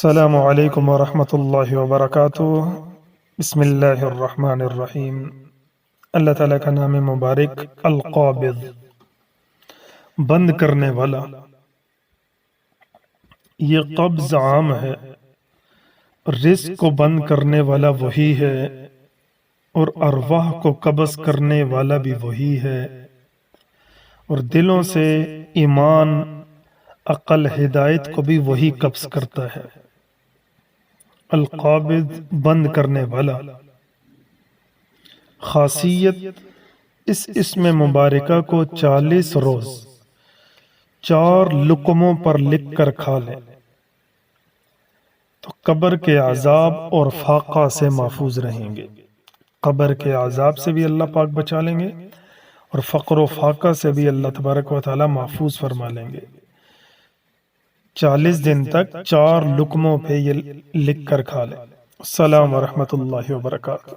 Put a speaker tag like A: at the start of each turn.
A: السلام علیکم ورحمۃ اللہ وبرکاتہ۔ بسم اللہ الرحمن الرحیم۔ اللہ تعالیٰ کا نام مبارک القابض، بند کرنے والا۔ یہ قبض عام ہے، رزق کو بند کرنے والا وہی ہے، اور ارواح کو قبض کرنے والا بھی وہی ہے، اور دلوں سے ایمان، عقل، ہدایت کو بھی وہی قبض کرتا ہے۔ القابض، بند کرنے والا۔ خاصیت، اس اسم مبارکہ کو 40 روز 4 لقموں پر لکھ کر کھا لیں تو قبر کے عذاب اور فاقہ سے محفوظ رہیں گے۔ قبر کے عذاب سے بھی اللہ پاک بچا لیں گے، اور فقر و فاقہ سے بھی اللہ تبارک و تعالی محفوظ فرما لیں گے۔ 40 دن تک 4 لقموں پہ یہ لکھ کر کھا لیں۔ السلام ورحمۃ اللہ وبرکاتہ۔